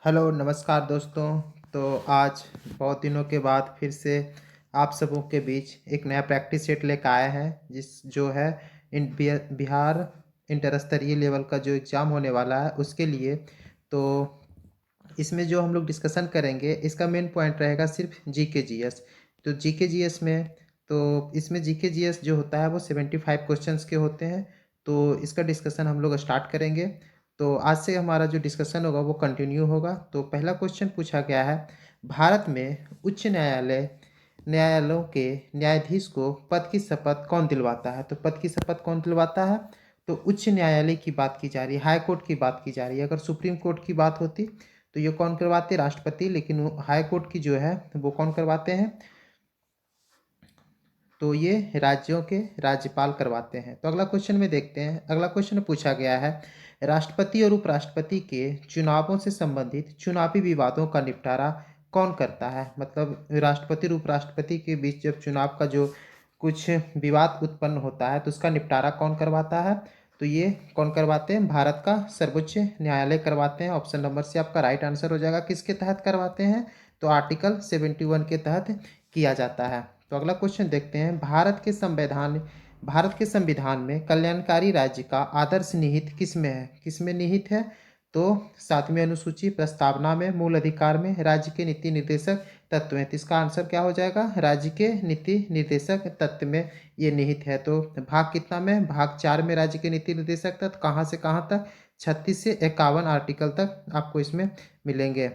Hello नमस्कार दोस्तों। तो आज बहुत दिनों के बाद फिर से आप सबों के बीच एक नया प्रैक्टिस सेट लेकर आया है जिस जो है बिहार इंटर स्तरीय लेवल का जो एग्ज़ाम होने वाला है उसके लिए। तो इसमें जो हम लोग डिस्कशन करेंगे इसका मेन पॉइंट रहेगा सिर्फ जीके जीएस। तो जीके जीएस में तो इसमें जीके जीएस जो होता है वो 75 क्वेश्चंस के होते हैं। तो इसका डिस्कशन हम लोग स्टार्ट करेंगे। तो आज से हमारा जो डिस्कशन होगा वो कंटिन्यू होगा। तो पहला क्वेश्चन पूछा गया है, भारत में उच्च न्यायालयों के न्यायाधीश को पद की शपथ कौन दिलवाता है? तो पद की शपथ कौन दिलवाता है? तो उच्च न्यायालय की बात की जा रही है, हाई कोर्ट की बात की जा रही है। अगर सुप्रीम कोर्ट की बात होती तो ये कौन करवाते? राष्ट्रपति। लेकिन हाई कोर्ट की जो है वो कौन करवाते हैं? तो ये राज्यों के राज्यपाल करवाते हैं। तो अगला क्वेश्चन में देखते हैं। अगला क्वेश्चन पूछा गया है, राष्ट्रपति और उपराष्ट्रपति के चुनावों से संबंधित चुनावी विवादों का निपटारा कौन करता है? मतलब राष्ट्रपति और उपराष्ट्रपति के बीच जब चुनाव का जो कुछ विवाद उत्पन्न होता है तो उसका निपटारा कौन करवाता है? तो ये कौन करवाते हैं? भारत का सर्वोच्च न्यायालय करवाते हैं। ऑप्शन नंबर से आपका राइट आंसर हो जाएगा। किसके तहत करवाते हैं? तो आर्टिकल 71 के तहत किया जाता है। तो अगला क्वेश्चन देखते हैं, भारत के संविधान में कल्याणकारी राज्य का आदर्श निहित किस में है? किस में निहित है? तो 7वीं अनुसूची प्रस्तावना में, मूल अधिकार में, राज्य के नीति निर्देशक तत्व में। तो इसका आंसर क्या हो जाएगा? राज्य के नीति निर्देशक तत्व में ये निहित है। तो भाग कितना में? भाग 4 में राज्य के नीति निर्देशक तत्व। कहाँ से कहाँ तक? 36 से 51 आर्टिकल तक आपको इसमें मिलेंगे।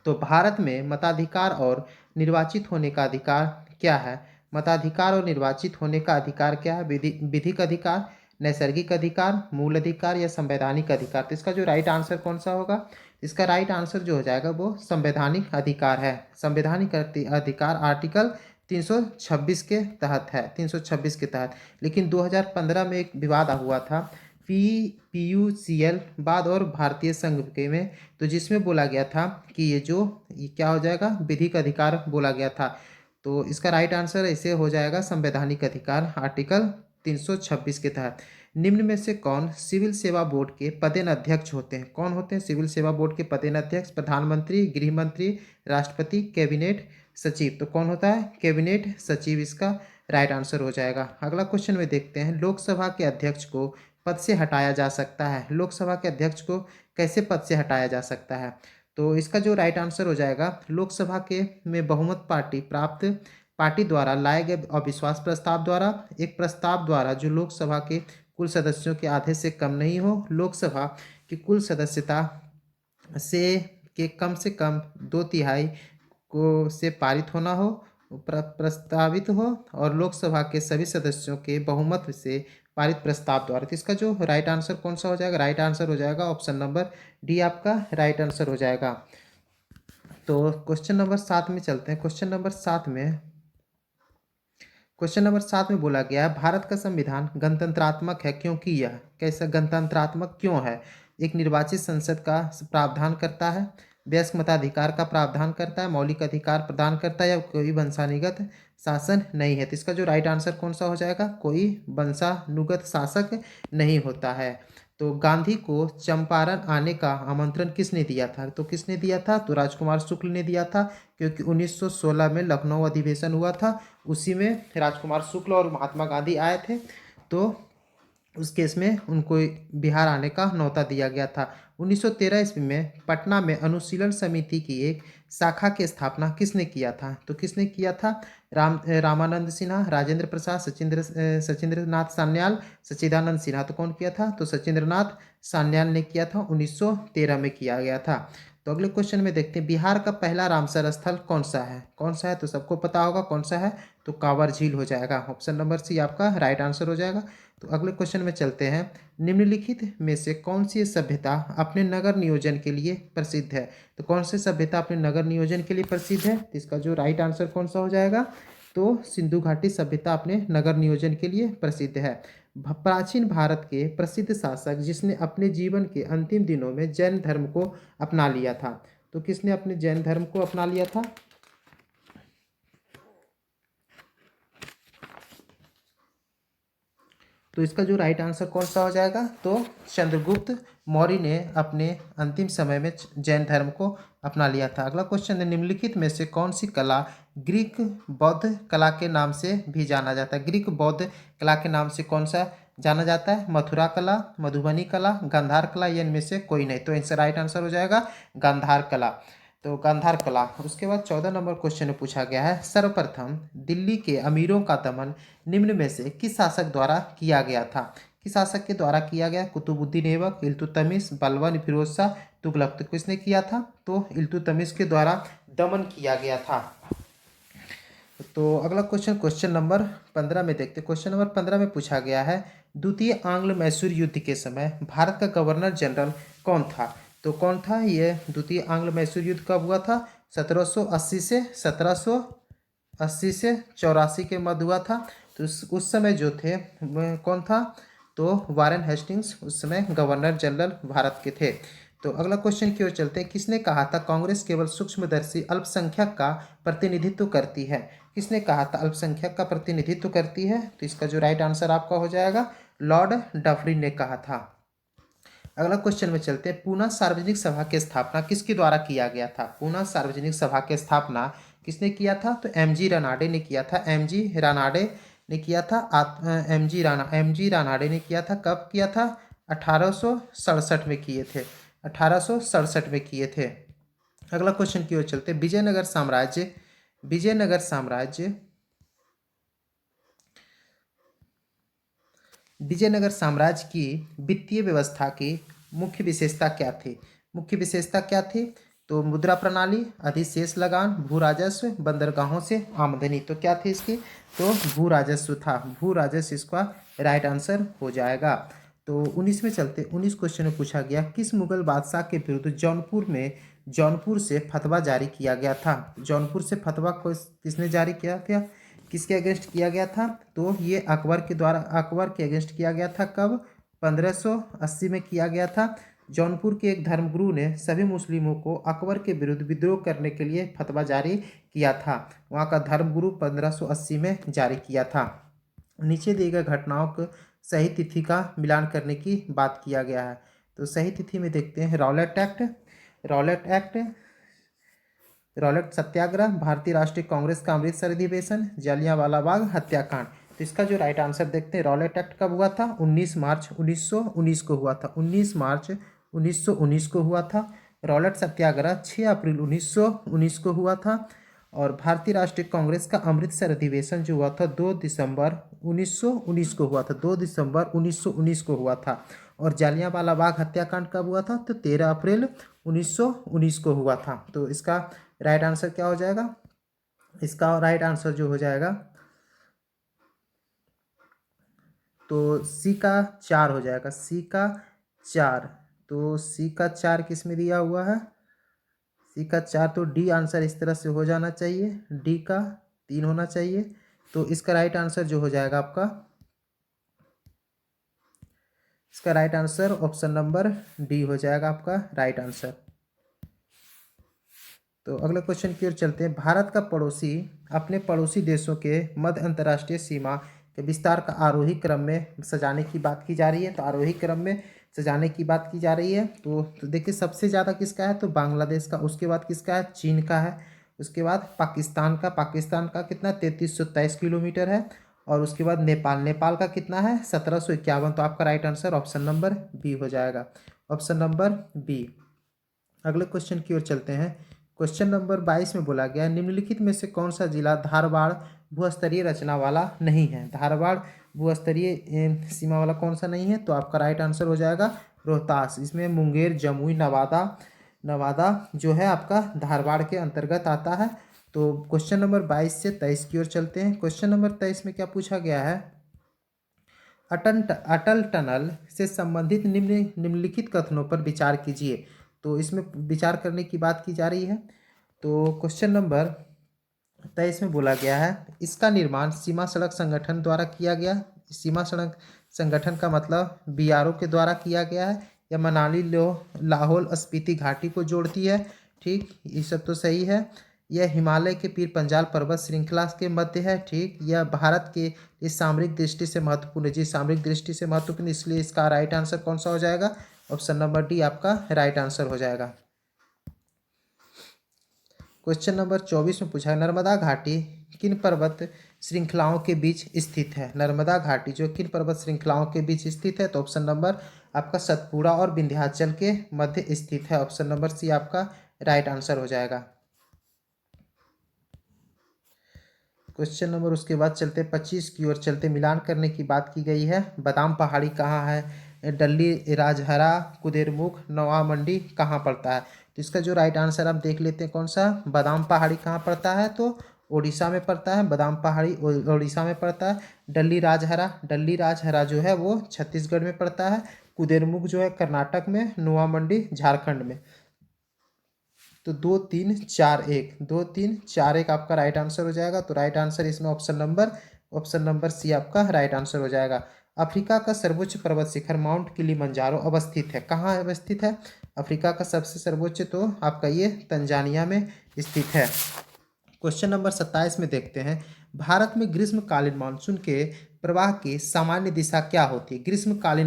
तो भारत में मताधिकार और निर्वाचित होने का अधिकार क्या है? मताधिकार और निर्वाचित होने का अधिकार क्या है? विधिक अधिकार, नैसर्गिक अधिकार, मूल अधिकार या संवैधानिक अधिकार? तो इसका जो राइट आंसर कौन सा होगा? इसका राइट आंसर जो हो जाएगा वो संवैधानिक अधिकार है। संवैधानिक अधिकार आर्टिकल 326 के तहत है, 326 के तहत। लेकिन 2015 में एक विवाद हुआ था PUCL बाद और भारतीय संघ के में, तो जिसमें बोला गया था कि ये क्या हो जाएगा? विधिक अधिकार बोला गया था। तो इसका राइट आंसर ऐसे हो जाएगा संवैधानिक अधिकार आर्टिकल 326 के तहत। निम्न में से कौन सिविल सेवा बोर्ड के पदेन अध्यक्ष होते हैं? कौन होते हैं सिविल सेवा बोर्ड के पदेन अध्यक्ष? प्रधानमंत्री, गृह मंत्री, राष्ट्रपति, कैबिनेट सचिव। तो कौन होता है? कैबिनेट सचिव इसका राइट आंसर हो जाएगा। अगला क्वेश्चन में देखते हैं, लोकसभा के अध्यक्ष को पद से हटाया जा सकता है। लोकसभा के अध्यक्ष को कैसे पद से हटाया जा सकता है? तो इसका जो राइट आंसर हो जाएगा, लोकसभा के में बहुमत पार्टी द्वारा लाए गए अविश्वास प्रस्ताव द्वारा, एक प्रस्ताव द्वारा जो लोकसभा के कुल सदस्यों के आधे से कम नहीं हो, लोकसभा की कुल सदस्यता से कम से कम 2/3 को से पारित होना हो, प्रस्तावित हो, और लोकसभा के सभी सदस्यों के बहुमत से पारित प्रस्ताव द्वारा। तो इसका जो राइट आंसर कौन सा हो जाएगा? राइट आंसर हो जाएगा ऑप्शन नंबर डी आपका राइट आंसर हो जाएगा। तो क्वेश्चन नंबर 7 में चलते हैं। क्वेश्चन नंबर 7 में बोला गया है, भारत का संविधान गणतंत्रात्मक है क्योंकि यह कैसा गणतंत्रात्मक क्यों है? एक निर्वाचित संसद का प्रावधान करता है, वयस्क मताधिकार का प्रावधान करता है, मौलिक अधिकार प्रदान करता है, या कोई वंशानुगत शासन नहीं है। तो इसका जो राइट आंसर कौन सा हो जाएगा? कोई वंशानुगत शासक नहीं होता है। तो गांधी को चंपारण आने का आमंत्रण किसने दिया था? तो किसने दिया था? तो राजकुमार शुक्ल ने दिया था, क्योंकि 1916 में लखनऊ अधिवेशन हुआ था, उसी में राजकुमार शुक्ल और महात्मा गांधी आए थे। तो उस केस में उनको बिहार आने का न्योता दिया गया था। 1913 ईस्वी में पटना में अनुशीलन समिति की एक शाखा की स्थापना किसने किया था? तो किसने किया था? रामानंद सिन्हा, राजेंद्र प्रसाद, सचिंद्र नाथ सान्याल, सच्चिदानंद सिन्हा। तो कौन किया था? तो सचिंद्र नाथ सान्याल ने किया था, 1913 में किया गया था। तो अगले क्वेश्चन में देखते हैं, बिहार का पहला रामसर स्थल कौन सा है? कौन सा है? तो सबको पता होगा कौन सा है। तो कांवर झील हो जाएगा। ऑप्शन नंबर सी आपका राइट आंसर हो जाएगा। तो अगले क्वेश्चन में चलते हैं, निम्नलिखित में से कौन सी सभ्यता अपने नगर नियोजन के लिए प्रसिद्ध है? तो कौन सी सभ्यता अपने नगर नियोजन के लिए प्रसिद्ध है? तो इसका जो राइट आंसर कौन सा हो जाएगा? तो सिंधु घाटी सभ्यता अपने नगर नियोजन के लिए प्रसिद्ध है। प्राचीन भारत के प्रसिद्ध शासक जिसने अपने जीवन के अंतिम दिनों में जैन धर्म को अपना लिया था? तो किसने अपने जैन धर्म को अपना लिया था? तो इसका जो राइट आंसर कौन सा हो जाएगा, तो चंद्रगुप्त मौर्य ने अपने अंतिम समय में जैन धर्म को अपना लिया था। अगला क्वेश्चन है, निम्नलिखित में से कौन सी कला ग्रीक बौद्ध कला के नाम से भी जाना जाता है? ग्रीक बौद्ध कला के नाम से कौन सा जाना जाता है? मथुरा कला, मधुबनी कला, गांधार कला, या इनमें से कोई नहीं। तो इसका राइट आंसर हो जाएगा गांधार कला। तो गांधार कला। उसके बाद 14 नंबर क्वेश्चन में पूछा गया है, सर्वप्रथम दिल्ली के अमीरों का दमन निम्न में से किस शासक द्वारा किया गया था? किस शासक के द्वारा किया गया? कुतुबुद्दीन ऐबक, इल्तुतमिश, बलबन, फिरोज शाह, तुगलक। तो किसने किया था? तो इल्तुतमिश के द्वारा दमन किया गया था। तो अगला क्वेश्चन नंबर 15 में देखते। क्वेश्चन नंबर 15 में पूछा गया है, द्वितीय आंग्ल मैसूर युद्ध के समय भारत का गवर्नर जनरल कौन था? तो कौन था ये? द्वितीय आंग्ल मैसूर युद्ध कब हुआ था? 1780 से 1780 से 84 के मध्य हुआ था। तो उस समय जो थे वह कौन था? तो वारेन हेस्टिंग्स उस समय गवर्नर जनरल भारत के थे। तो अगला क्वेश्चन की ओर चलते हैं, किसने कहा था कांग्रेस केवल सूक्ष्मदर्शी अल्पसंख्यक का प्रतिनिधित्व करती है? किसने कहा था अल्पसंख्यक का प्रतिनिधित्व करती है? तो इसका जो राइट आंसर आपका हो जाएगा लॉर्ड डफरिन ने कहा था। अगला क्वेश्चन में चलते हैं, पूना सार्वजनिक सभा की स्थापना किसके द्वारा किया गया था? पूना सार्वजनिक सभा की स्थापना किसने किया था? तो एमजी रानाडे ने किया था। एमजी रानाडे ने किया था। एमजी रानाडे ने किया था। कब किया था? 1867 में किए थे। 1867 में किए थे। अगला क्वेश्चन की ओर चलते हैं, विजयनगर साम्राज्य की वित्तीय व्यवस्था की मुख्य विशेषता क्या थी? मुख्य विशेषता क्या थी? तो मुद्रा प्रणाली, अधिशेष लगान, भू राजस्व, बंदरगाहों से आमदनी। तो क्या थी इसकी? तो भू राजस्व था। भू राजस्व इसका राइट आंसर हो जाएगा। तो 19 में चलते। 19 क्वेश्चन में पूछा गया, किस मुगल बादशाह के विरुद्ध जौनपुर से फतवा जारी किया गया था? जौनपुर से फतवा को किसने जारी किया था? किसके अगेंस्ट किया गया था? तो ये अकबर के अगेंस्ट किया गया था। कब? 1580 में किया गया था। जौनपुर के एक धर्मगुरु ने सभी मुस्लिमों को अकबर के विरुद्ध विद्रोह करने के लिए फतवा जारी किया था। वहाँ का धर्मगुरु 1580 में जारी किया था। नीचे दिए गए घटनाओं को सही तिथि का मिलान करने की बात किया गया है। तो सही तिथि में देखते हैं, रॉलेट सत्याग्रह, भारतीय राष्ट्रीय कांग्रेस का अमृतसर अधिवेशन, जलियांवाला बाग हत्याकांड। तो इसका जो राइट आंसर देखते हैं, रॉलेट एक्ट कब हुआ था? 19 मार्च 1919 को हुआ था। 19 मार्च 1919 को हुआ था। रॉलेट सत्याग्रह 6 अप्रैल 1919 को हुआ था। और भारतीय राष्ट्रीय कांग्रेस का अमृतसर अधिवेशन जो हुआ था 2 दिसंबर 1919 को हुआ था। 2 दिसंबर 1919 को हुआ था। और जलियांवाला बाग हत्याकांड कब हुआ था? तो 13 अप्रैल 1919 को हुआ था। तो इसका राइट आंसर क्या हो जाएगा? इसका राइट आंसर जो हो जाएगा तो सी का 4 हो जाएगा। सी का 4। तो सी का 4 किस में दिया हुआ है? सी का 4। तो डी आंसर इस तरह से हो जाना चाहिए। डी का 3 होना चाहिए। तो इसका राइट आंसर जो हो जाएगा आपका, इसका right answer option number D हो जाएगा आपका राइट आंसर। तो अगले क्वेश्चन की ओर चलते हैं, भारत का पड़ोसी अपने पड़ोसी देशों के मध्य अंतर्राष्ट्रीय सीमा के विस्तार का आरोही क्रम में सजाने की बात की जा रही है। तो आरोही क्रम में सजाने की बात की जा रही है। तो देखिए सबसे ज़्यादा किसका है? तो बांग्लादेश का। उसके बाद किसका है? चीन का है। उसके बाद पाकिस्तान का कितना? 3323 किलोमीटर है। और उसके बाद नेपाल का कितना है? 1751। तो आपका right answer option number B हो जाएगा। Option number B. अगले क्वेश्चन की ओर चलते हैं। क्वेश्चन नंबर 22 में बोला गया, निम्नलिखित में से कौन सा जिला धारवाड़ भूस्तरीय रचना वाला नहीं है? धारवाड़ भूस्तरीय सीमा वाला कौन सा नहीं है? तो आपका राइट आंसर हो जाएगा रोहतास। इसमें मुंगेर, जमुई, नवादा जो है आपका धारवाड़ के अंतर्गत आता है। तो क्वेश्चन नंबर 22 से 23 की ओर चलते हैं। क्वेश्चन नंबर 23 में क्या पूछा गया है? अटल टनल से संबंधित निम्नलिखित कथनों पर विचार कीजिए। तो इसमें विचार करने की बात की जा रही है। तो क्वेश्चन नंबर 23 में बोला गया है, इसका निर्माण सीमा सड़क संगठन द्वारा किया गया। सीमा सड़क संगठन का मतलब बीआरओ के द्वारा किया गया है, या मनाली लाहौल स्पीति घाटी को जोड़ती है। ठीक, ये सब तो सही है। यह हिमालय के पीर पंजाल पर्वत श्रृंखला के मध्य है। ठीक, यह भारत के इस सामरिक दृष्टि से महत्वपूर्ण है जी, सामरिक दृष्टि से महत्वपूर्ण, इसलिए इसका राइट आंसर कौन सा हो जाएगा? ऑप्शन नंबर डी आपका राइट आंसर हो जाएगा। क्वेश्चन नंबर 24 में पूछा है, नर्मदा घाटी किन पर्वत श्रृंखलाओं के बीच स्थित है? नर्मदा घाटी जो किन पर्वत श्रृंखलाओं के बीच स्थित है? तो ऑप्शन नंबर आपका सतपुड़ा और विंध्याचल के मध्य स्थित है। ऑप्शन नंबर सी आपका राइट आंसर हो जाएगा। क्वेश्चन नंबर उसके बाद चलते 25 की ओर चलते, मिलान करने की बात की गई है। बादाम पहाड़ी कहाँ है? डल्ली, राजहरा, कुदेरमुख, नवा मंडी कहाँ पड़ता है? तो इसका जो राइट आंसर आप देख लेते हैं कौन सा, बादाम पहाड़ी कहाँ पड़ता है? तो उड़ीसा में पड़ता है। बादाम पहाड़ी उड़ीसा में पड़ता है। डल्ली राजहरा जो है वो छत्तीसगढ़ में पड़ता है। कुदेरमुख जो है कर्नाटक में, नवा मंडी झारखंड में। तो 2 3 4 1, 2 3 4 1 आपका राइट आंसर हो जाएगा। तो राइट आंसर इसमें ऑप्शन नंबर सी आपका राइट आंसर हो जाएगा। अफ्रीका का सर्वोच्च पर्वत शिखर माउंट किलिमंजारो अवस्थित है। कहाँ अवस्थित है अफ्रीका का सबसे सर्वोच्च? तो आपका ये तंजानिया में स्थित है। क्वेश्चन नंबर 27 में देखते हैं, भारत में ग्रीष्मकालीन मानसून के प्रवाह की सामान्य दिशा क्या होती है? ग्रीष्मकालीन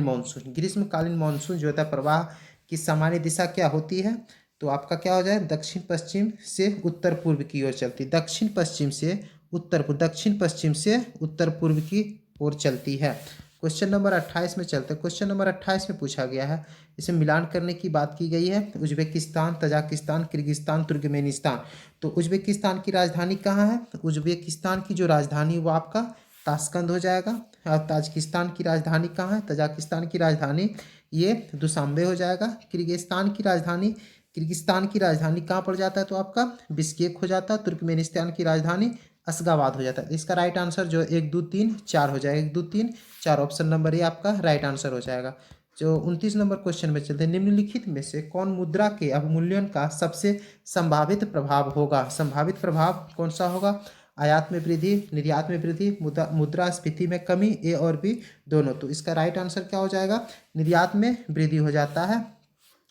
मानसून जो होता है प्रवाह की सामान्य दिशा क्या होती है? तो आपका क्या हो जाए, दक्षिण पश्चिम से उत्तर पूर्व की ओर चलती है। दक्षिण पश्चिम से उत्तर पूर्व की ओर चलती है। क्वेश्चन नंबर 28 में चलते हैं। क्वेश्चन नंबर 28 में पूछा गया है, इसे मिलान करने की बात की गई है। Uzbekistan, Tajikistan, Kyrgyzstan, Turkmenistan. तो उज्बेकिस्तान की राजधानी कहाँ है? तो उज्बेकिस्तान की जो राजधानी वो आपका ताशकंद हो जाएगा। और ताजिकिस्तान की राजधानी कहाँ है? तजाकिस्तान की राजधानी ये दुशांबे हो जाएगा। किर्गिस्तान की राजधानी कहाँ पड़ जाता है? तो आपका बिश्केक हो जाता है। तुर्कमेनिस्तान की राजधानी अशगाबाद हो जाता है। इसका राइट आंसर जो 1 2 3 4 हो जाएगा। 1 2 3 4 ऑप्शन नंबर ये आपका राइट आंसर हो जाएगा। जो 29 नंबर क्वेश्चन में चलते हैं, निम्नलिखित में से कौन मुद्रा के अवमूल्यन का सबसे संभावित प्रभाव होगा? संभावित प्रभाव कौन सा होगा? आयात में वृद्धि, निर्यात में वृद्धि, मुद्रास्फीति में कमी, ए और बी दोनों। तो इसका राइट आंसर क्या हो जाएगा? निर्यात में वृद्धि हो जाता है,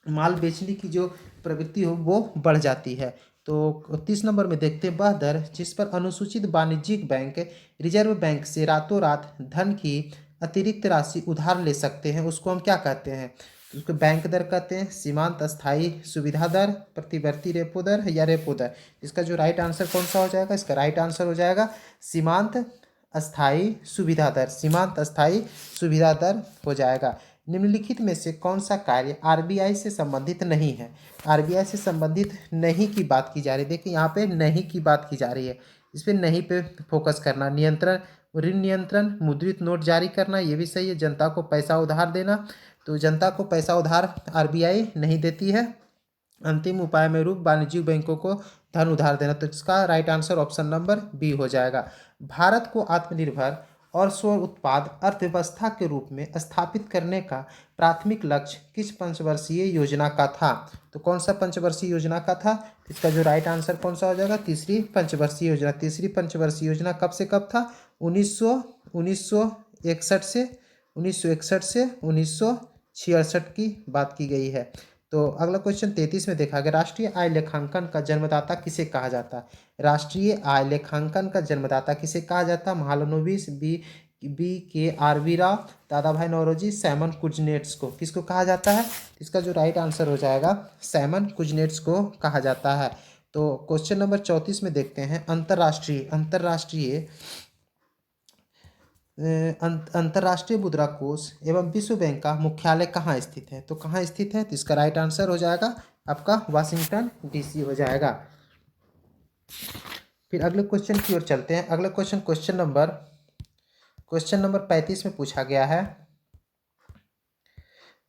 माल बेचने की जो प्रवृत्ति हो वो बढ़ जाती है। तो 30 नंबर में देखते हैं, वह दर जिस पर अनुसूचित वाणिज्यिक बैंक रिजर्व बैंक से रातों रात धन की अतिरिक्त राशि उधार ले सकते हैं उसको हम क्या कहते हैं? तो उसको बैंक दर कहते हैं, सीमांत अस्थायी सुविधा दर, प्रतिवर्ती रेपो दर या रेपो दर। इसका जो राइट आंसर कौन सा हो जाएगा? इसका राइट आंसर हो जाएगा सीमांत अस्थायी सुविधा दर। सीमांत अस्थायी सुविधा दर हो जाएगा। निम्नलिखित में से कौन सा कार्य आरबीआई से संबंधित नहीं है? आरबीआई से संबंधित नहीं की बात की जा रही है। देखिए यहाँ पे नहीं की बात की जा रही है, इस पर नहीं पे फोकस करना। नियंत्रण, ऋण नियंत्रण, मुद्रित नोट जारी करना, ये भी सही है। जनता को पैसा उधार देना, तो जनता को पैसा उधार आरबीआई नहीं देती है। अंतिम उपाय में रूप वाणिज्यिक बैंकों को धन उधार देना। तो इसका right answer option number B हो जाएगा। भारत को आत्मनिर्भर और स्व उत्पाद अर्थव्यवस्था के रूप में स्थापित करने का प्राथमिक लक्ष्य किस पंचवर्षीय योजना का था? तो कौन सा पंचवर्षीय योजना का था? इसका जो राइट आंसर कौन सा हो जाएगा? तीसरी पंचवर्षीय योजना। तीसरी पंचवर्षीय योजना कब से कब था? 1961 से 1966 की बात की गई है। तो अगला क्वेश्चन 33 में देखा गया, राष्ट्रीय आय लेखांकन का जन्मदाता किसे कहा जाता है? राष्ट्रीय आय लेखांकन का जन्मदाता किसे कहा जाता है? महालनोबिस, BKRV राव, दादा भाई नौरोजी, सैमन कुजनेट्स को किसको कहा जाता है? इसका जो राइट आंसर हो जाएगा सैमन कुजनेट्स को कहा जाता है। तो क्वेश्चन नंबर 34 में देखते हैं, अंतर्राष्ट्रीय मुद्रा कोष एवं विश्व बैंक का मुख्यालय कहाँ स्थित है? तो कहाँ स्थित है? तो इसका राइट आंसर हो जाएगा आपका वाशिंगटन DC हो जाएगा। फिर अगले क्वेश्चन की ओर चलते हैं। अगला क्वेश्चन नंबर 35 में पूछा गया है,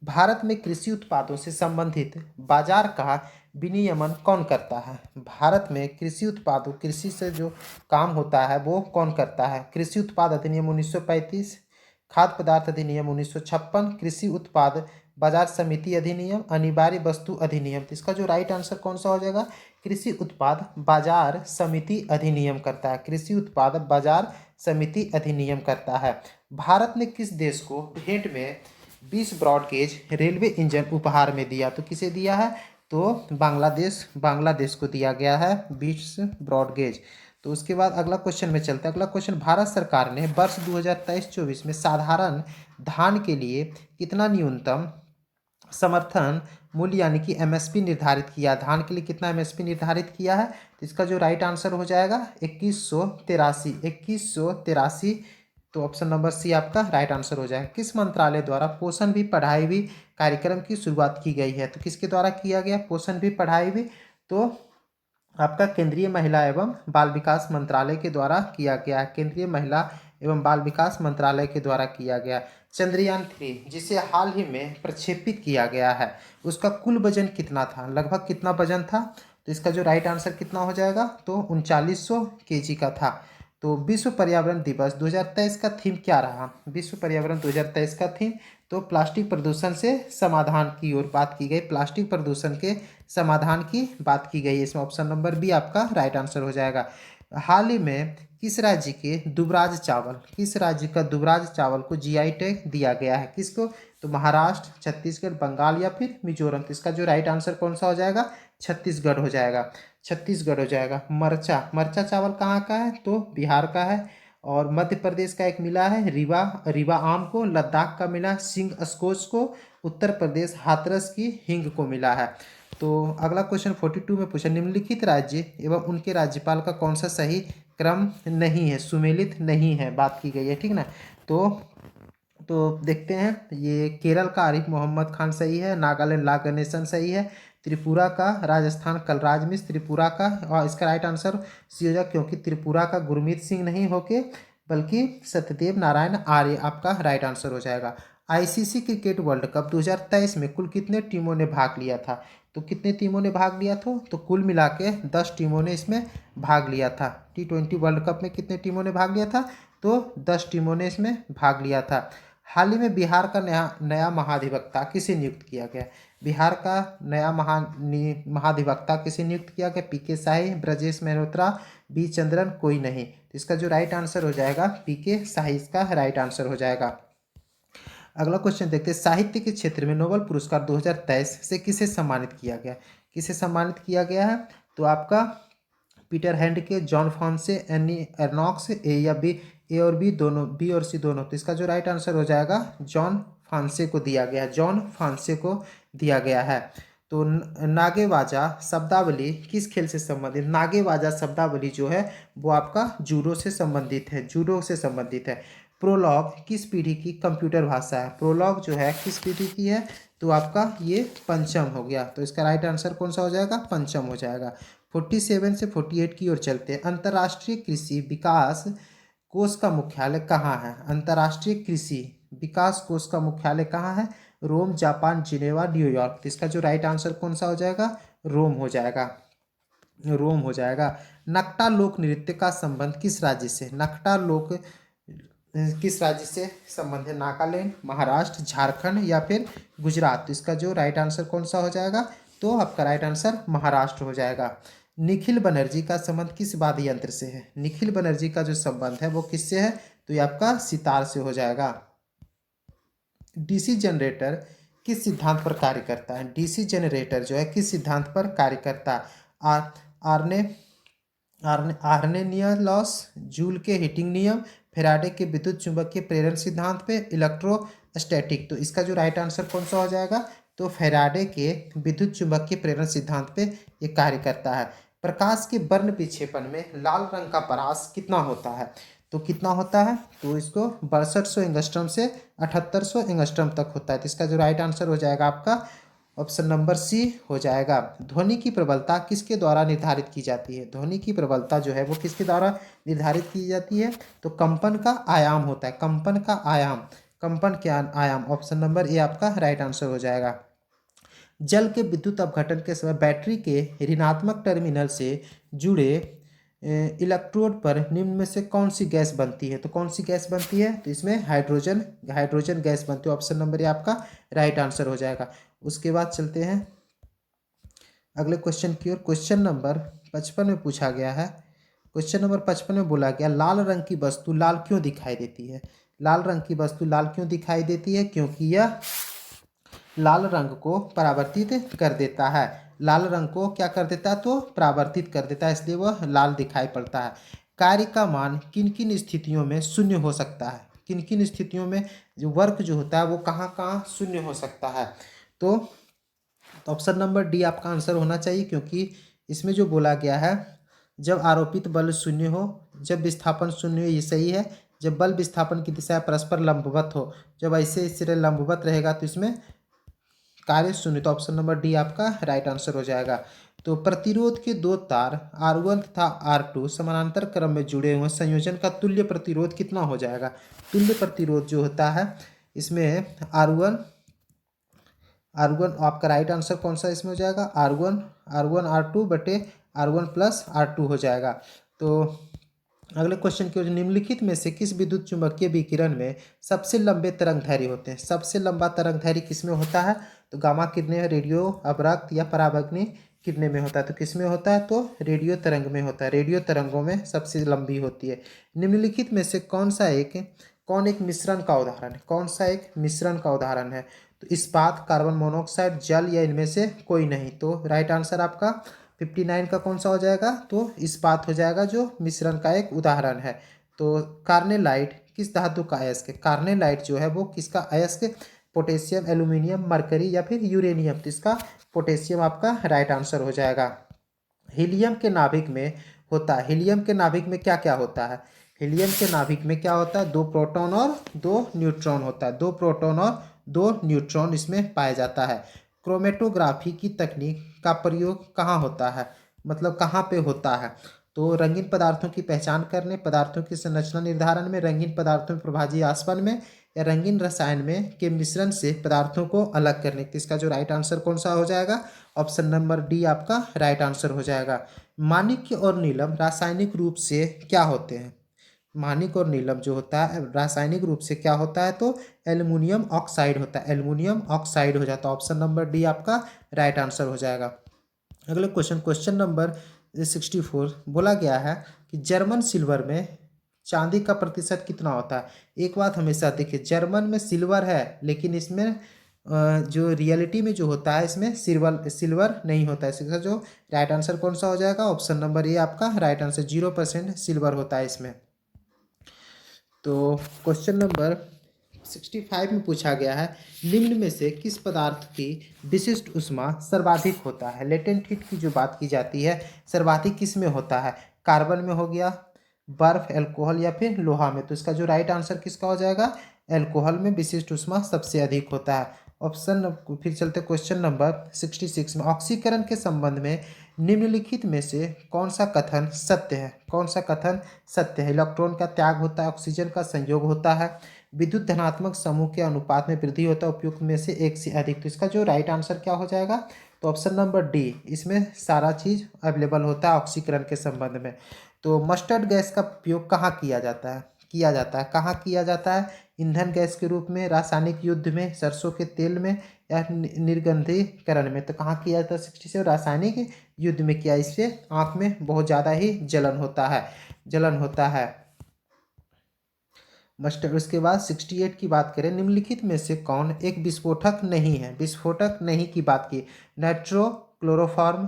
भारत में कृषि उत्पादों से संबंधित बाजार का विनियमन कौन करता है? भारत में कृषि उत्पादों, कृषि से जो काम होता है वो कौन करता है? कृषि उत्पाद अधिनियम 1935, खाद्य पदार्थ अधिनियम 1956, कृषि उत्पाद बाजार समिति अधिनियम, अनिवार्य वस्तु अधिनियम। तो इसका जो राइट आंसर कौन सा हो जाएगा? कृषि उत्पाद बाजार समिति अधिनियम करता है। कृषि उत्पाद बाजार समिति अधिनियम करता है। भारत ने किस देश को भेंट में 20 ब्रॉडगेज रेलवे इंजन उपहार में दिया? तो किसे दिया है? तो तो बांग्लादेश को दिया गया है 20 ब्रॉड गेज। तो उसके बाद अगला क्वेश्चन में चलते हैं। अगला क्वेश्चन, भारत सरकार ने वर्ष 2023-24 में साधारण धान के लिए कितना न्यूनतम समर्थन मूल्य यानी कि एमएसपी निर्धारित किया? धान के लिए कितना एमएसपी निर्धारित किया है? तो इसका जो राइट आंसर हो जाएगा 2183। तो ऑप्शन नंबर सी आपका राइट आंसर हो जाएगा। किस मंत्रालय द्वारा पोषण भी पढ़ाई भी कार्यक्रम की शुरुआत की गई है? तो किसके द्वारा किया गया पोषण भी पढ़ाई भी? तो आपका केंद्रीय महिला एवं बाल विकास मंत्रालय के द्वारा किया गया है। केंद्रीय महिला एवं बाल विकास मंत्रालय के द्वारा किया गया। चंद्रयान-3 जिसे हाल ही में प्रक्षेपित किया गया है, उसका कुल वजन कितना था? लगभग कितना वजन था? तो इसका जो राइट आंसर कितना हो जाएगा? तो 3900 केजी का था। तो विश्व पर्यावरण दिवस 2023 का थीम क्या रहा? विश्व पर्यावरण 2023 का थीम तो प्लास्टिक प्रदूषण से समाधान की ओर बात की गई। प्लास्टिक प्रदूषण के समाधान की बात की गई है। इसमें ऑप्शन नंबर बी आपका राइट आंसर हो जाएगा। हाल ही में किस राज्य का दुबराज चावल को जीआई टैग दिया गया है? किसको? तो महाराष्ट्र, छत्तीसगढ़, बंगाल या फिर मिजोरम। तो इसका जो राइट आंसर कौन सा हो जाएगा? छत्तीसगढ़ हो जाएगा। छत्तीसगढ़ हो जाएगा। मरचा चावल कहाँ का है? तो बिहार का है। और मध्य प्रदेश का एक मिला है रीवा आम को, लद्दाख का मिला सिंह स्कोच को, उत्तर प्रदेश हाथरस की हिंग को मिला है। तो अगला क्वेश्चन 42 में पूछा, निम्नलिखित राज्य एवं उनके राज्यपाल का कौन सा सही क्रम नहीं है, सुमेलित नहीं है, बात की गई है, ठीक ना। तो देखते हैं, ये केरल का आरिफ मोहम्मद खान सही है, नागालैंड ला गणेशन सही है, त्रिपुरा का राजस्थान कलराज मिश्र त्रिपुरा का, और इसका राइट आंसर सी हो जाएगा क्योंकि त्रिपुरा का गुरमीत सिंह नहीं होके बल्कि सत्यदेव नारायण आर्य आपका राइट आंसर हो जाएगा। आईसीसी क्रिकेट वर्ल्ड कप 2023 में कुल कितने टीमों ने भाग लिया था? तो कितने टीमों ने भाग लिया था? तो कुल मिला के 10 टीमों ने इसमें भाग लिया था। T20 वर्ल्ड कप में कितने टीमों ने भाग लिया था? तो 10 टीमों ने इसमें भाग लिया था। हाल ही में बिहार का नया महाधिवक्ता किसे नियुक्त किया गया? बिहार का नया महाधिवक्ता किसे नियुक्त किया गया? पीके शाही, ब्रजेश मेहरोत्रा, बी चंद्रन, कोई नहीं। तो इसका जो राइट आंसर हो जाएगा पीके शाही, इसका राइट आंसर हो जाएगा। अगला क्वेश्चन देखते हैं, साहित्य के क्षेत्र में नोबेल पुरस्कार 2023 से किसे सम्मानित किया गया? किसे सम्मानित किया गया है? तो आपका पीटर हैंडके, जॉन फॉन्से, एनी एर्नॉक्स, ए या बी, ए और बी दोनों, बी और सी दोनों। तो इसका जो राइट आंसर हो जाएगा जॉन फॉन्से को दिया गया है। जॉन फॉन्से को दिया गया है। तो नागेवाजा शब्दावली किस खेल से संबंधित? नागेवाजा शब्दावली जो है वो आपका जूडो से संबंधित है, जूडो से संबंधित है। प्रोलॉग किस पीढ़ी की कंप्यूटर भाषा है? प्रोलॉग जो है किस पीढ़ी की है? तो आपका ये पंचम हो गया। तो इसका राइट आंसर कौन सा हो जाएगा? पंचम हो जाएगा। 47 से 48 की ओर चलते हैं। अंतर्राष्ट्रीय कृषि विकास कोष का मुख्यालय कहाँ है? अंतर्राष्ट्रीय कृषि विकास कोष का मुख्यालय कहाँ है? रोम, जापान, जिनेवा, न्यूयॉर्क। तो इसका जो राइट आंसर कौन सा हो जाएगा? रोम हो जाएगा। रोम हो जाएगा। नक्टा लोक नृत्य का संबंध किस राज्य से? नक्टा लोक किस राज्य से संबंध है? नागालैंड, महाराष्ट्र, झारखंड या फिर गुजरात। तो इसका जो राइट आंसर कौन सा हो जाएगा? तो आपका राइट आंसर महाराष्ट्र हो जाएगा। निखिल बनर्जी का संबंध किस वाद्य यंत्र से है? निखिल बनर्जी का जो संबंध है वो किससे है? तो ये आपका सितार से हो जाएगा। डीसी जनरेटर किस सिद्धांत पर कार्य करता है? डीसी जनरेटर जो है किस सिद्धांत पर कार्य करता है? आर्नेनियस लॉस, जूल के हीटिंग नियम, फेराडे के विद्युत चुंबकीय प्रेरण सिद्धांत पे, इलेक्ट्रोस्टैटिक। तो इसका जो राइट आंसर कौन सा हो जाएगा? तो फेराडे के विद्युत चुंबकीय प्रेरण सिद्धांत पे ये कार्य करता है। प्रकाश के वर्ण विक्षेपण में लाल रंग का परास कितना होता है? तो कितना होता है? तो इसको 6200 एंगस्ट्रॉम से 7800 एंगस्ट्रॉम तक होता है। तो इसका जो राइट आंसर हो जाएगा आपका ऑप्शन नंबर सी हो जाएगा। ध्वनि की प्रबलता किसके द्वारा निर्धारित की जाती है? ध्वनि की प्रबलता जो है वो किसके द्वारा निर्धारित की जाती है? तो कंपन का आयाम होता है। कंपन का आयाम, कंपन के आयाम, ऑप्शन नंबर ए आपका राइट आंसर हो जाएगा। जल के विद्युत अपघटन के समय बैटरी के ऋणात्मक टर्मिनल से जुड़े इलेक्ट्रोड पर निम्न में से कौन सी गैस बनती है? तो कौन सी गैस बनती है? तो इसमें हाइड्रोजन गैस बनती है। ऑप्शन नंबर ए आपका राइट आंसर हो जाएगा। उसके बाद चलते हैं अगले क्वेश्चन की ओर। क्वेश्चन नंबर 55 में पूछा गया है। क्वेश्चन नंबर 55 में बोला गया, लाल रंग की वस्तु लाल क्यों दिखाई देती है? लाल रंग की वस्तु लाल क्यों दिखाई देती है? क्योंकि यह लाल रंग को परावर्तित कर देता है। लाल रंग को क्या कर देता है, तो परावर्तित कर देता है, इसलिए वह लाल दिखाई पड़ता है। कार्य का मान किन किन स्थितियों में शून्य हो सकता है, किन किन स्थितियों में जो वर्क जो होता है वो कहाँ कहाँ शून्य हो सकता है। तो ऑप्शन नंबर डी आपका आंसर होना चाहिए, क्योंकि इसमें जो बोला गया है जब आरोपित बल शून्य हो, जब विस्थापन शून्य हो, ये सही है। जब बल विस्थापन की दिशा परस्पर लंबवत हो, जब ऐसे इस तरह लंबवत रहेगा तो इसमें कार्य शून्य, तो ऑप्शन नंबर डी आपका राइट आंसर हो जाएगा। तो प्रतिरोध के दो तार R1 तथा R2 समानांतर क्रम में जुड़े हुए संयोजन का तुल्य प्रतिरोध कितना हो जाएगा। तुल्य प्रतिरोध जो होता है इसमें R1 आपका राइट आंसर कौन सा इसमें हो जाएगा, R1 R2 बटे R1 प्लस R2 हो जाएगा। तो अगले क्वेश्चन की ओर, निम्नलिखित में से किस विद्युत चुम्बकीय विकिरण में सबसे लंबे तरंगदैर्घ्य होते हैं। सबसे लंबा तरंगदैर्घ्य किसमें होता है, तो गामा किरणें, रेडियो, अपवर्तक या पराबैंगनी किरणें में होता है। तो किसमें होता है, तो रेडियो तरंग में होता है। रेडियो तरंगों में सबसे लंबी होती है। निम्नलिखित में से कौन एक मिश्रण का उदाहरण है, कौन सा एक मिश्रण का उदाहरण है, तो इस्पात, कार्बन मोनोऑक्साइड, जल या इनमें से कोई नहीं। तो राइट आंसर आपका 59 का कौन सा हो जाएगा, तो इस्पात हो जाएगा, जो मिश्रण का एक उदाहरण है। तो कार्नेलाइट किस धातु का अयस्क है, कार्नेलाइट जो है वो किसका अयस्क, पोटेशियम, एल्यूमिनियम, मरकरी या फिर यूरेनियम। तो इसका पोटेशियम आपका राइट आंसर हो जाएगा। हीलियम के नाभिक में होता है, हीलियम के नाभिक में क्या क्या होता है, हीलियम के नाभिक में क्या होता है, दो प्रोटॉन और दो न्यूट्रॉन होता है, दो प्रोटॉन और दो न्यूट्रॉन इसमें पाया जाता है। क्रोमेटोग्राफी की तकनीक का प्रयोग कहाँ होता है, मतलब कहाँ पे होता है, तो रंगीन पदार्थों की पहचान करने, पदार्थों की संरचना निर्धारण में, रंगीन पदार्थों में प्रभाजी आसवन में, या रंगीन रसायन में के मिश्रण से पदार्थों को अलग करने। तो इसका जो राइट आंसर कौन सा हो जाएगा, ऑप्शन नंबर डी आपका राइट आंसर हो जाएगा। माणिक्य और नीलम रासायनिक रूप से क्या होते हैं, माणिक और नीलम जो होता है रासायनिक रूप से क्या होता है, तो एल्युमिनियम ऑक्साइड होता है, एल्युमिनियम ऑक्साइड हो जाता है। ऑप्शन नंबर डी आपका राइट आंसर हो जाएगा। अगले क्वेश्चन नंबर 64 बोला गया है कि जर्मन सिल्वर में चांदी का प्रतिशत कितना होता है। एक बात हमेशा देखिए, जर्मन में सिल्वर है लेकिन इसमें जो रियलिटी में जो होता है इसमें सिल्वर नहीं होता है। इसका जो राइट आंसर कौन सा हो जाएगा, ऑप्शन नंबर ए आपका राइट आंसर, 0% सिल्वर होता है इसमें। तो क्वेश्चन नंबर 65 में पूछा गया है, निम्न में से किस पदार्थ की विशिष्ट ऊष्मा सर्वाधिक होता है। लेटेंट हीट की जो बात की जाती है सर्वाधिक किस में होता है, कार्बन में हो गया, बर्फ, अल्कोहल या फिर लोहा में। तो इसका जो राइट आंसर किसका हो जाएगा, अल्कोहल में विशिष्ट ऊष्मा सबसे अधिक होता है। फिर चलते क्वेश्चन नंबर 66 में, ऑक्सीकरण के संबंध में निम्नलिखित में से कौन सा कथन सत्य है, कौन सा कथन सत्य है। इलेक्ट्रॉन का त्याग होता है, ऑक्सीजन का संयोग होता है, विद्युत धनात्मक समूह के अनुपात में वृद्धि होता है, उपयुक्त में से एक से अधिक। तो इसका जो राइट आंसर क्या हो जाएगा, तो ऑप्शन नंबर डी, इसमें सारा चीज अवेलेबल होता है ऑक्सीकरण के संबंध में। तो मस्टर्ड गैस का उपयोग कहाँ किया जाता है, कहाँ किया जाता है, ईंधन गैस के रूप में, रासायनिक युद्ध में, सरसों के तेल में या निर्गंधीकरण में। तो कहाँ किया जाता है 67, रासायनिक युद्ध में किया। इससे आँख में बहुत ज़्यादा ही जलन होता है मस्टर्ड। उसके बाद 68 की बात करें, निम्नलिखित में से कौन एक विस्फोटक नहीं है, विस्फोटक नहीं की बात की, नाइट्रो क्लोरोफॉर्म,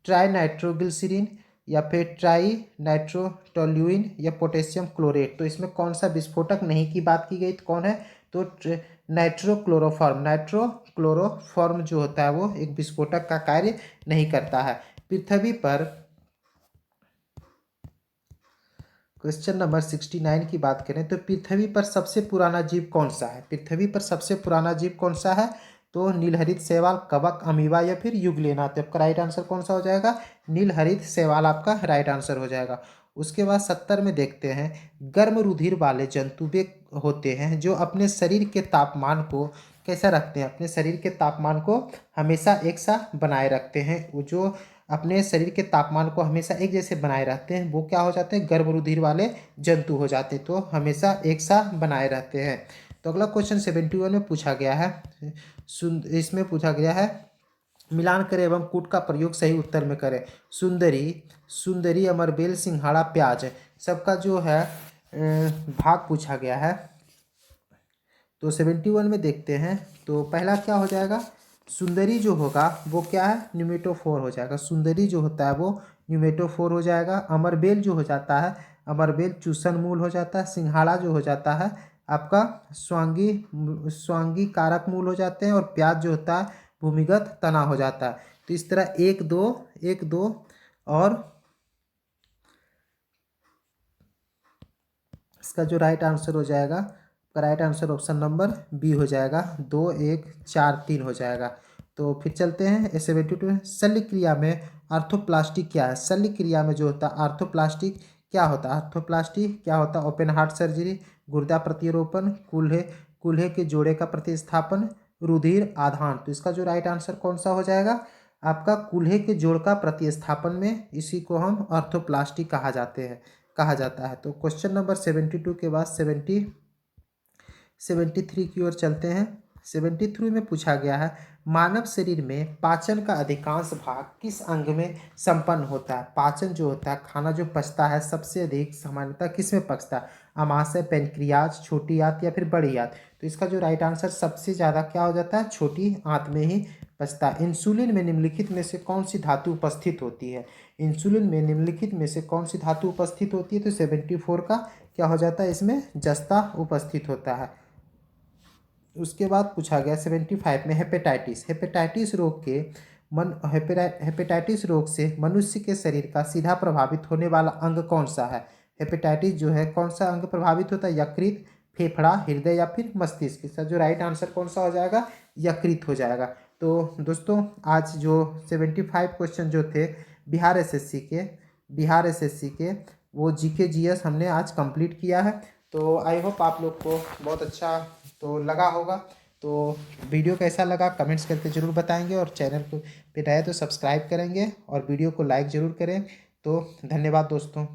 ट्राई नाइट्रोग्लिसरीन या फिर ट्राई नाइट्रोटोल्यूइन या पोटेशियम क्लोरेट। तो इसमें कौन सा विस्फोटक नहीं की बात की गई, तो कौन है, तो नाइट्रोक्लोरोफॉर्म जो होता है वो एक विस्फोटक का कार्य नहीं करता है। पृथ्वी पर क्वेश्चन नंबर 69 की बात करें तो पृथ्वी पर सबसे पुराना जीव कौन सा है, पृथ्वी पर सबसे पुराना जीव कौन सा है, तो नीलहरित शैवाल, कवक, अमीबा या फिर युगलेना। तो आपका राइट आंसर कौन सा हो जाएगा, नीलहरित शैवाल आपका राइट आंसर हो जाएगा। उसके बाद 70 में देखते हैं, गर्म रुधिर वाले जंतु वे होते हैं जो अपने शरीर के तापमान को कैसा रखते हैं, अपने शरीर के तापमान को हमेशा एक सा बनाए रखते हैं। वो जो अपने शरीर के तापमान को हमेशा एक जैसे बनाए रहते हैं वो क्या हो जाते हैं, गर्म रुधिर वाले जंतु हो जाते हैं, तो हमेशा एक सा बनाए रहते हैं। तो अगला क्वेश्चन 71 में पूछा गया है, इसमें पूछा गया है, मिलान करें एवं कूट का प्रयोग सही उत्तर में करें। सुंदरी, अमरबेल, सिंघाड़ा, प्याज, सबका जो है भाग पूछा गया है। तो 71 में देखते हैं, तो पहला क्या हो जाएगा, सुंदरी जो होगा वो क्या है, न्यूमेटोफोर हो जाएगा। सुंदरी जो होता है वो न्यूमेटोफोर हो जाएगा। अमरबेल जो हो जाता है, अमरबेल चूसन मूल हो जाता है। सिंघाड़ा जो हो जाता है आपका स्वांगी स्वांगी कारक मूल हो जाते हैं। और प्याज जो होता है भूमिगत तना हो जाता है। तो इस तरह एक दो और इसका जो राइट आंसर हो जाएगा, right answer option number B हो जाएगा। 2 1 4 3 हो जाएगा। तो फिर चलते हैं A72। शल्य क्रिया में आर्थोप्लास्टी क्या है? शल्य क्रिया में जो होता है आर्थोप्लास्टी क्या होता है? आर्थोप्लास्टी क्या होता है? ओपन हार्ट सर्जरी, गुर्दा प्रत्यारोपण, कूल्हे कूल्हे के जोड़े का प्रतिस्थापन, रुधिर आधान। तो इसका जो राइट आंसर कौन सा हो जाएगा आपका? कूल्हे के जोड़ का प्रतिस्थापन में इसी को हम आर्थोप्लास्टी कहा जाता है। तो क्वेश्चन नंबर 72 के बाद 73 की ओर चलते हैं। 73 में पूछा गया है मानव शरीर में पाचन का अधिकांश भाग किस अंग में संपन्न होता है? पाचन जो होता है, खाना जो पचता है, सबसे अधिक सामान्यतः किस में पचता है? अमाशय, पेनक्रियाज, छोटी आंत या फिर बड़ी आंत? तो इसका जो राइट आंसर सबसे ज़्यादा क्या हो जाता है? छोटी आंत में ही पचता है। इंसुलिन में निम्नलिखित में से कौन सी धातु उपस्थित होती है? इंसुलिन में निम्नलिखित में से कौन सी धातु उपस्थित होती है? तो 74 का क्या हो जाता है? इसमें जस्ता उपस्थित होता है। उसके बाद पूछा गया 75 में हेपेटाइटिस। हेपेटाइटिस रोग से मनुष्य के शरीर का सीधा प्रभावित होने वाला अंग कौन सा है? हेपेटाइटिस जो है कौन सा अंग प्रभावित होता है? यकृत, फेफड़ा, हृदय या फिर मस्तिष्क? इसका जो राइट आंसर कौन सा हो जाएगा? यकृत हो जाएगा। तो दोस्तों आज जो 75 क्वेश्चन जो थे बिहार एसएससी के वो जीके जीएस हमने आज कंप्लीट किया है। तो आई होप आप लोग को बहुत अच्छा तो लगा होगा। तो वीडियो कैसा लगा कमेंट्स करके ज़रूर बताएंगे, और चैनल को पे नए तो सब्सक्राइब करेंगे और वीडियो को लाइक ज़रूर करें। तो धन्यवाद दोस्तों।